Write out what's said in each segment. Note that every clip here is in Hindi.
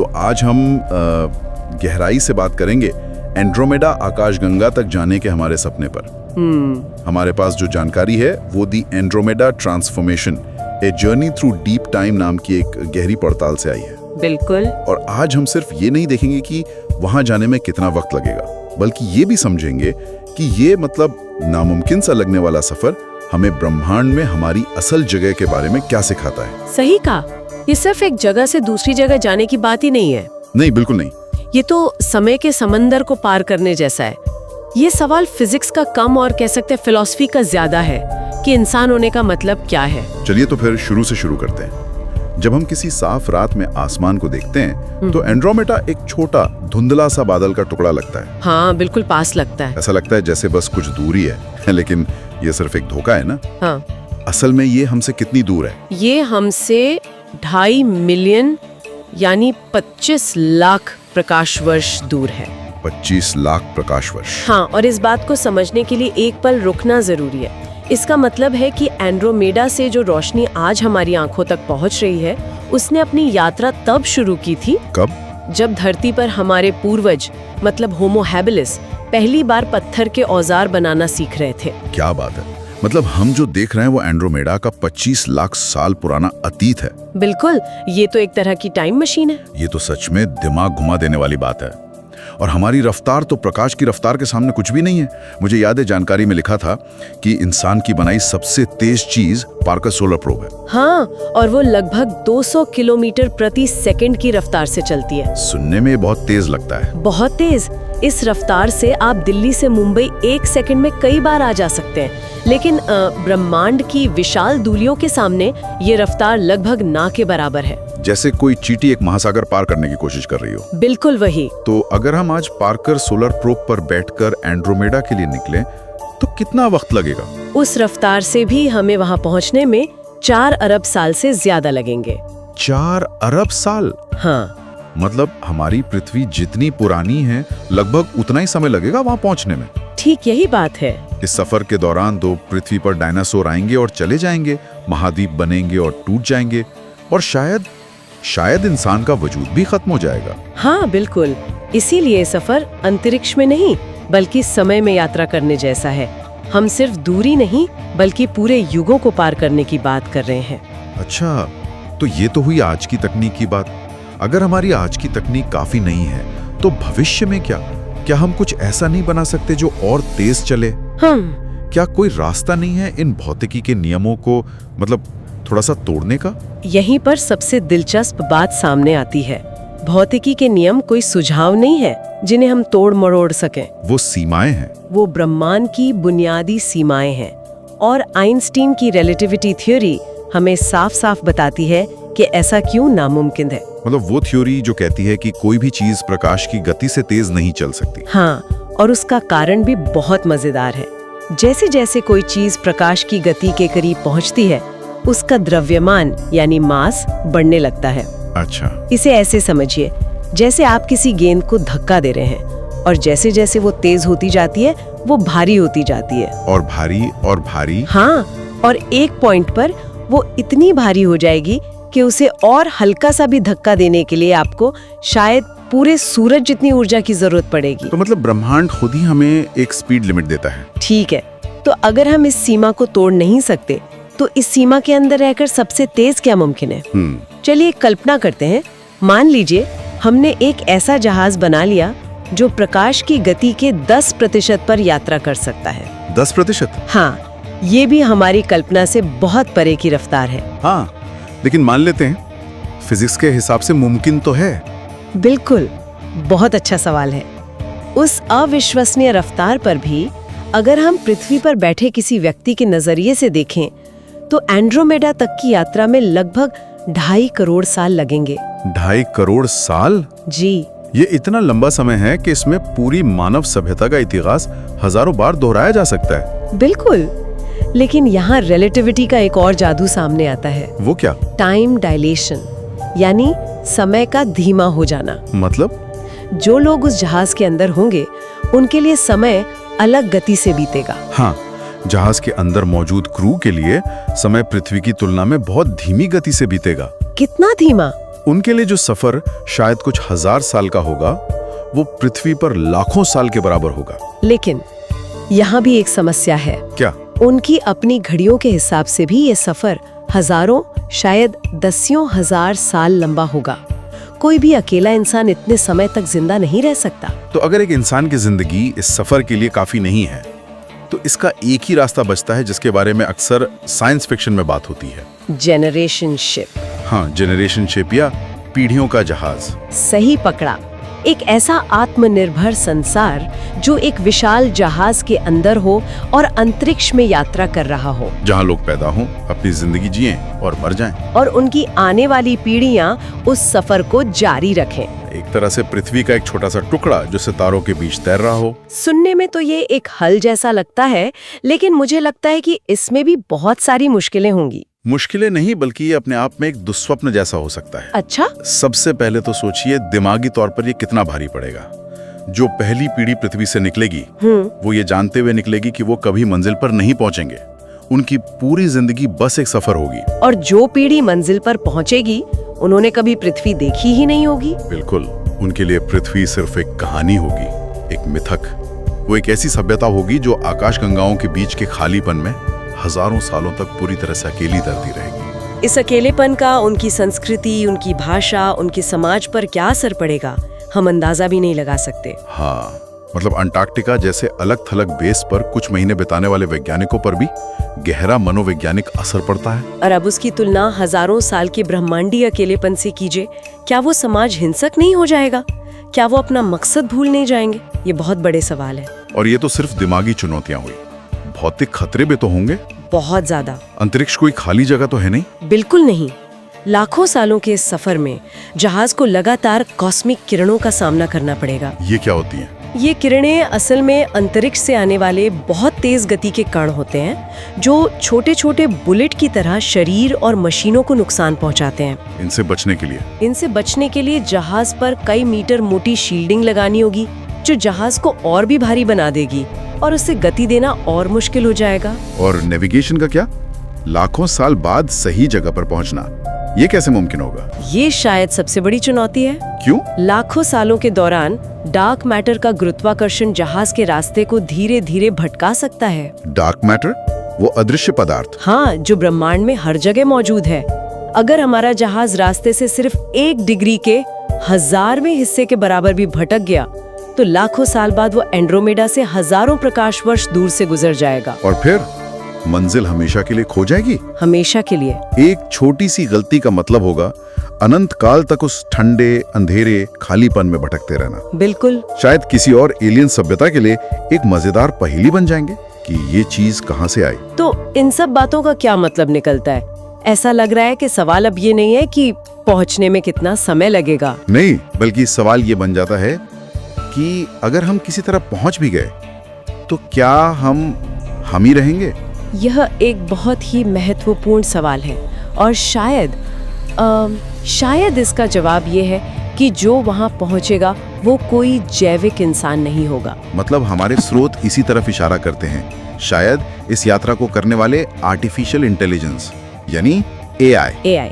तो आज हम गहराई से बात करेंगे एंड्रोमेडा आकाशगंगा तक जाने के हमारे सपने पर। हमारे पास जो जानकारी है वो दी Andromeda transformation a journey through deep time नाम की एक गहरी पड़ताल से आई है। बिल्कुल। और आज हम सिर्फ ये नहीं देखेंगे कि वहां जाने में कितना वक्त लगेगा, बल्कि ये भी समझेंगे कि ये नामुमकिन सा लगने वाला सफर हमें ब्रह्मांड में हमारी असल जगह के बारे में क्या सिखाता है। सही कहा, ये सिर्फ एक जगह से दूसरी जगह जाने की बात ही नहीं है। नहीं, बिल्कुल नहीं। ये तो समय के समंदर को पार करने जैसा है। ये सवाल फिजिक्स का कम और कह सकते हैं फिलॉसफी का ज्यादा है कि इंसान होने का मतलब क्या है। चलिए तो फिर शुरू से शुरू करते हैं। जब हम किसी साफ रात में आसमान को देखते हैं तो एंड्रोमेडा एक छोटा धुंधला सा बादल का टुकड़ा लगता है। हाँ, बिल्कुल पास लगता है। ऐसा लगता है जैसे बस कुछ दूरी है लेकिन ये सिर्फ एक धोखा है ना। हाँ। असल में ये हमसे कितनी दूर है? ये हमसे 2.5 मिलियन यानी 25 लाख प्रकाश वर्ष दूर है। 25 लाख प्रकाश वर्ष। हाँ, और इस बात को समझने के लिए एक पल रुकना जरूरी है। इसका मतलब है कि एंड्रोमेडा से जो रोशनी आज हमारी आंखों तक पहुंच रही है, उसने अपनी यात्रा तब शुरू की थी। कब? जब धरती पर हमारे पूर्वज मतलब होमो हैबिलिस पहली बार पत्थर के औजार बनाना सीख रहे थे। क्या बात है! मतलब हम जो देख रहे हैं वो एंड्रोमेडा का 25 लाख साल पुराना अतीत है। बिल्कुल, ये तो एक तरह की टाइम मशीन है। ये तो सच में दिमाग घुमा देने वाली बात है। और हमारी रफ्तार तो प्रकाश की रफ्तार के सामने कुछ भी नहीं है। मुझे याद है जानकारी में लिखा था कि इंसान की बनाई सबसे तेज चीज पार्कर सोलर प्रोब है। हाँ, और वो लगभग 200 किलोमीटर प्रति सेकंड की रफ्तार से चलती है। सुनने में बहुत तेज लगता है। बहुत तेज। इस रफ्तार से आप दिल्ली से मुंबई 1 सेकंड में कई बार आ जा सकते हैं, लेकिन ब्रह्मांड की विशाल दूरियों के सामने ये रफ्तार लगभग ना के बराबर है। जैसे कोई चींटी एक महासागर पार करने की कोशिश कर रही हो। बिल्कुल वही। तो अगर हम आज पार्कर सोलर प्रोब पर बैठकर एंड्रोमेडा के लिए निकलें तो कितना वक्त लगेगा? उस रफ्तार से भी हमें वहां पहुंचने में 4 अरब साल से ज्यादा लगेंगे। 4 अरब साल? हाँ। मतलब हमारी पृथ्वी जितनी पुरानी है लगभग उतना ही समय लगेगा वहां पहुंचने में। ठीक यही बात है। इस सफर के दौरान तो पृथ्वी पर डायनासोर आएंगे और चले जाएंगे, महाद्वीप बनेंगे और टूट जाएंगे, और शायद इंसान का वजूद भी खत्म हो जाएगा। हाँ बिल्कुल, इसीलिए सफर अंतरिक्ष में नहीं बल्कि समय में यात्रा करने जैसा है। हम सिर्फ दूरी नहीं बल्कि पूरे युगों को पार करने की बात कर रहे हैं। अच्छा, तो ये तो हुई आज की तकनीक की बात। अगर हमारी आज की तकनीक काफी नहीं है तो भविष्य में क्या हम कुछ ऐसा नहीं बना सकते जो और तेज चले? क्या कोई रास्ता नहीं है इन भौतिकी के नियमों को थोड़ा सा तोड़ने का? यहीं पर सबसे दिलचस्प बात सामने आती है। भौतिकी के नियम कोई सुझाव नहीं है जिन्हें हम तोड़ मरोड़ सकें। वो सीमाएं हैं। वो ब्रह्मांड की बुनियादी सीमाएं हैं, और आइंस्टीन की रिलेटिविटी थ्योरी हमें साफ साफ बताती है कि ऐसा क्यों नामुमकिन है। वो थ्योरी जो कहती है कि कोई भी चीज प्रकाश की गति से तेज नहीं चल सकती। हाँ, और उसका कारण भी बहुत मजेदार है। जैसे जैसे कोई चीज प्रकाश की गति के करीब पहुंचती है, उसका द्रव्यमान यानी मास बढ़ने लगता है। अच्छा। इसे ऐसे समझिए, जैसे आप किसी गेंद को धक्का दे रहे हैं, और जैसे जैसे वो तेज होती जाती है वो भारी होती जाती है। और भारी। हाँ, और एक पॉइंट पर वो इतनी भारी हो जाएगी कि उसे और हल्का सा भी धक्का देने के लिए आपको शायद पूरे सूरज जितनी ऊर्जा की जरूरत पड़ेगी। तो ब्रह्मांड खुद ही हमें एक स्पीड लिमिट देता है। ठीक है, तो अगर हम इस सीमा को तोड़ नहीं सकते तो इस सीमा के अंदर रहकर सबसे तेज क्या मुमकिन है? चलिए कल्पना करते हैं। मान लीजिए हमने एक ऐसा जहाज बना लिया जो प्रकाश की गति के 10% पर यात्रा कर सकता है। 10%? हाँ, ये भी हमारी कल्पना से बहुत परे की रफ्तार है। हाँ, लेकिन मान लेते हैं फिजिक्स के हिसाब से मुमकिन तो है। बिल्कुल, बहुत अच्छा सवाल है। उस अविश्वसनीय रफ्तार पर भी अगर हम पृथ्वी पर बैठे किसी व्यक्ति के नजरिए से देखें तो एंड्रोमेडा तक की यात्रा में लगभग 2.5 करोड़ साल लगेंगे। 2.5 करोड़ साल? जी। ये इतना लंबा समय है कि इसमें पूरी मानव सभ्यता का इतिहास हजारों बार दोहराया जा सकता है। बिल्कुल, लेकिन यहाँ रिलेटिविटी का एक और जादू सामने आता है। वो क्या? टाइम डायलेशन, यानी समय का धीमा हो जाना। जो लोग उस जहाज के अंदर होंगे उनके लिए समय अलग गति से बीतेगा। हाँ, जहाज के अंदर मौजूद क्रू के लिए समय पृथ्वी की तुलना में बहुत धीमी गति से बीतेगा। कितना धीमा? उनके लिए जो सफर शायद कुछ हजार साल का होगा, वो पृथ्वी पर लाखों साल के बराबर होगा। लेकिन यहाँ भी एक समस्या है। क्या? उनकी अपनी घड़ियों के हिसाब से भी ये सफर हजारों, शायद दसियों हजार साल लंबा होगा। कोई भी अकेला इंसान इतने समय तक जिंदा नहीं रह सकता। तो अगर एक इंसान की जिंदगी इस सफर के लिए काफी नहीं है, तो इसका एक ही रास्ता बचता है जिसके बारे में अक्सर साइंस फिक्शन में बात होती है। Generation ship. हाँ, जेनरेशन शिप या पीढ़ियों का जहाज। सही पकड़ा। एक ऐसा आत्मनिर्भर संसार जो एक विशाल जहाज के अंदर हो और अंतरिक्ष में यात्रा कर रहा हो, जहाँ लोग पैदा हों, अपनी जिंदगी जिएं और मर जाएं। और उनकी आने वाली पीढ़ियां उस सफर को जारी रखें। एक तरह से पृथ्वी का एक छोटा सा टुकड़ा जो सितारों के बीच तैर रहा हो। सुनने में तो ये एक हल जैसा लगता है, लेकिन मुझे लगता है कि इसमें भी बहुत सारी मुश्किलें होंगी। मुश्किलें नहीं, बल्कि ये अपने आप में एक दुस्वप्न जैसा हो सकता है। अच्छा? सबसे पहले तो सोचिए दिमागी तौर पर ये कितना भारी पड़ेगा। जो पहली पीढ़ी पृथ्वी से निकलेगी, वो ये जानते हुए निकलेगी कि वो कभी मंजिल पर नहीं पहुंचेंगे। उनकी पूरी जिंदगी बस एक सफर होगी। और जो पीढ़ी मंजिल पर पहुंचेगी, उन्होंने कभी पृथ्वी देखी ही नहीं होगी। बिल्कुल, उनके लिए पृथ्वी सिर्फ एक कहानी होगी, एक मिथक। वो एक ऐसी सभ्यता होगी जो आकाशगंगाओं के बीच के खालीपन में हजारों सालों तक पूरी तरह से अकेली तैरती रहेगी। इस अकेलेपन का उनकी संस्कृति, उनकी भाषा, उनके समाज पर क्या असर पड़ेगा, हम अंदाजा भी नहीं लगा सकते। हाँ, मतलब अंटार्कटिका जैसे अलग थलग बेस पर कुछ महीने बिताने वाले वैज्ञानिकों पर भी गहरा मनोवैज्ञानिक असर पड़ता है। और अब उसकी तुलना हजारों साल के ब्रह्मांडीय अकेलेपन से कीजिए। क्या वो समाज हिंसक नहीं हो जाएगा? क्या वो अपना मकसद भूल नहीं जाएंगे? ये बहुत बड़े सवाल है। और ये तो सिर्फ दिमागी चुनौतियां हुई, भौतिक खतरे भी तो होंगे। बहुत ज्यादा। अंतरिक्ष कोई खाली जगह तो है नहीं। बिल्कुल नहीं। लाखों सालों के इस सफर में जहाज को लगातार कॉस्मिक किरणों का सामना करना पड़ेगा। ये क्या होती हैं? ये किरणें असल में अंतरिक्ष से आने वाले बहुत तेज गति के कण होते हैं, जो छोटे छोटे बुलेट की तरह शरीर और मशीनों को नुकसान पहुंचाते हैं। इनसे बचने के लिए जहाज पर कई मीटर मोटी शील्डिंग लगानी होगी, जो जहाज को और भी भारी बना देगी और उससे गति देना और मुश्किल हो जाएगा। और नेविगेशन का क्या? लाखों साल बाद सही जगह पर पहुंचना, ये कैसे मुमकिन होगा? ये शायद सबसे बड़ी चुनौती है। क्यों? लाखों सालों के दौरान डार्क मैटर का गुरुत्वाकर्षण जहाज के रास्ते को धीरे धीरे भटका सकता है। Dark matter? वो अदृश्य पदार्थ? हाँ, जो ब्रह्मांड में हर जगह मौजूद है। अगर हमारा जहाज रास्ते से सिर्फ 1 डिग्री के 1000वें हिस्से के बराबर भी भटक गया, तो लाखों साल बाद वो एंड्रोमेडा से हजारों प्रकाश वर्ष दूर से गुजर जाएगा। और फिर मंजिल हमेशा के लिए खो जाएगी। हमेशा के लिए। एक छोटी सी गलती का मतलब होगा अनंत काल तक उस ठंडे, अंधेरे, खालीपन में भटकते रहना। बिल्कुल। शायद किसी और एलियन सभ्यता के लिए एक मजेदार पहेली बन जाएंगे कि ये चीज कहां से आई। तो इन सब बातों का क्या मतलब निकलता है? ऐसा लग रहा है कि सवाल अब ये नहीं है कि पहुंचने में कितना समय लगेगा। नहीं, बल्कि सवाल ये बन जाता है कि अगर हम किसी तरह पहुंच भी गए, तो क्या हम ही रहेंगे? यह एक बहुत ही महत्वपूर्ण सवाल है, और शायद इसका जवाब ये है कि जो वहां पहुंचेगा वो कोई जैविक इंसान नहीं होगा। मतलब हमारे स्रोत इसी तरफ इशारा करते हैं। शायद इस यात्रा को करने वाले आर्टिफिशियल इंटेलिजेंस, यानी एआई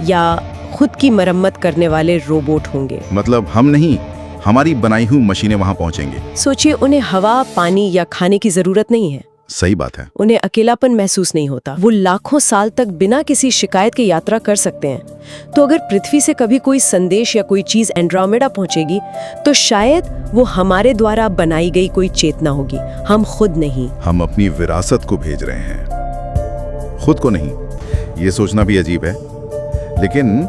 या खुद की मरम्मत करने वाले रोबोट होंगे। मतलब हम नहीं, हमारी बनाई हुई मशीनें वहां पहुंचेंगे। सोचिए, उन्हें हवा, पानी या खाने की जरूरत नहीं है। सही बात है। उन्हें अकेलापन महसूस नहीं होता। वो लाखों साल तक बिना किसी शिकायत के यात्रा कर सकते हैं। तो अगर पृथ्वी से कभी कोई संदेश या कोई चीज एंड्रोमेडा पहुंचेगी, तो शायद वो हमारे द्वारा बनाई गई कोई चेतना होगी, हम खुद नहीं। हम अपनी विरासत को भेज रहे हैं, खुद को नहीं। ये सोचना भी अजीब है, लेकिन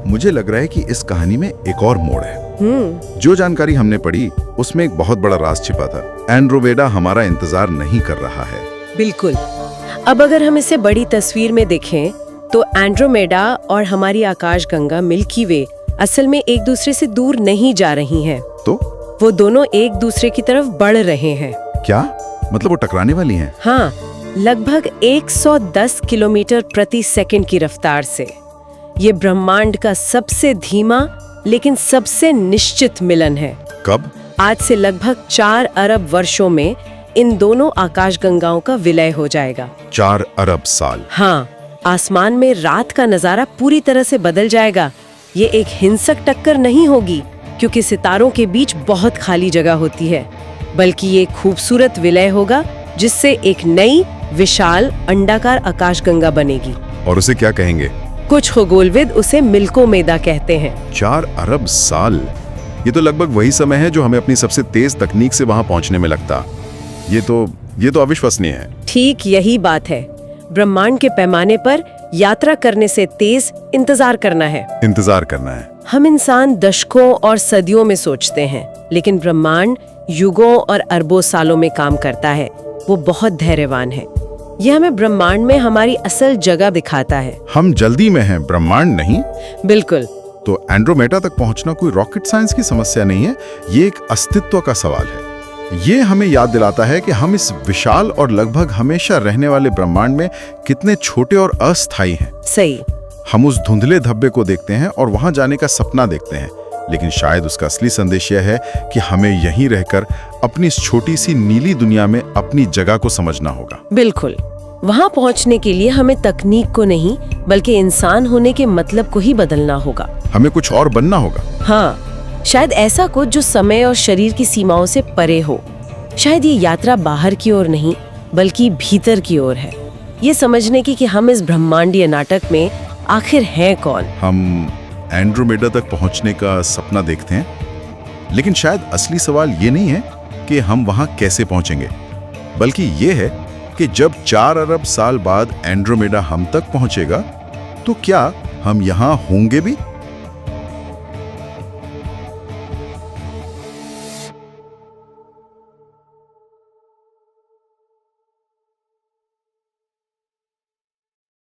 मुझे लग रहा है कि इस कहानी में एक और मोड़ है। जो जानकारी हमने पढ़ी उसमें एक बहुत बड़ा राज छिपा था। एंड्रोमेडा हमारा इंतजार नहीं कर रहा है। बिल्कुल। अब अगर हम इसे बड़ी तस्वीर में देखें, तो एंड्रोमेडा और हमारी आकाशगंगा मिल्की वे असल में एक दूसरे से दूर नहीं जा रही हैं। तो वो दोनों एक दूसरे की तरफ बढ़ रहे हैं। क्या मतलब? वो टकराने वाली हैं? हाँ, लगभग 110 किलोमीटर प्रति सेकंड की रफ्तार से। ये ब्रह्मांड का सबसे धीमा लेकिन सबसे निश्चित मिलन है। कब? आज से लगभग 4 अरब वर्षों में इन दोनों आकाशगंगाओं का विलय हो जाएगा। 4 अरब साल? हाँ, आसमान में रात का नजारा पूरी तरह से बदल जाएगा। ये एक हिंसक टक्कर नहीं होगी, क्योंकि सितारों के बीच बहुत खाली जगह होती है, बल्कि ये खूबसूरत विलय होगा जिससे एक नई विशाल अंडाकार आकाशगंगा बनेगी। और उसे क्या कहेंगे? कुछ खगोलविद उसे मिल्को मेदा कहते हैं। 4 अरब साल, ये तो लगभग वही समय है जो हमें अपनी सबसे तेज तकनीक से वहां पहुंचने में लगता। ये तो अविश्वसनीय है। ठीक यही बात है। ब्रह्मांड के पैमाने पर यात्रा करने से तेज इंतजार करना है। हम इंसान दशकों और सदियों में सोचते हैं, लेकिन ब्रह्मांड युगों और अरबों सालों में काम करता है। वो बहुत धैर्यवान है। यह हमें ब्रह्मांड में हमारी असल जगह दिखाता है। हम जल्दी में हैं, ब्रह्मांड नहीं। बिल्कुल। तो एंड्रोमेडा तक पहुंचना कोई रॉकेट साइंस की समस्या नहीं है, ये एक अस्तित्व का सवाल है। ये हमें याद दिलाता है कि हम इस विशाल और लगभग हमेशा रहने वाले ब्रह्मांड में कितने छोटे और अस्थायी हैं। सही। हम उस धुंधले धब्बे को देखते हैं और वहां जाने का सपना देखते हैं, लेकिन शायद उसका असली संदेश यह है कि हमें यहीं रहकर अपनी इस छोटी सी नीली दुनिया में अपनी जगह को समझना होगा। बिल्कुल। वहां पहुंचने के लिए हमें तकनीक को नहीं, बल्कि इंसान होने के मतलब को ही बदलना होगा। हमें कुछ और बनना होगा। हाँ, शायद ऐसा कुछ जो समय और शरीर की सीमाओं से परे हो। शायद ये यात्रा बाहर की ओर नहीं, बल्कि भीतर की ओर है, ये समझने की कि हम इस ब्रह्मांडीय नाटक में आखिर हैं कौन। हम एंड्रोमेडा तक पहुंचने का सपना देखते हैं, लेकिन शायद असली सवाल ये नहीं है कि हम वहां कैसे पहुंचेंगे, बल्कि ये है कि जब 4 अरब साल बाद एंड्रोमेडा हम तक पहुंचेगा, तो क्या हम यहां होंगे भी?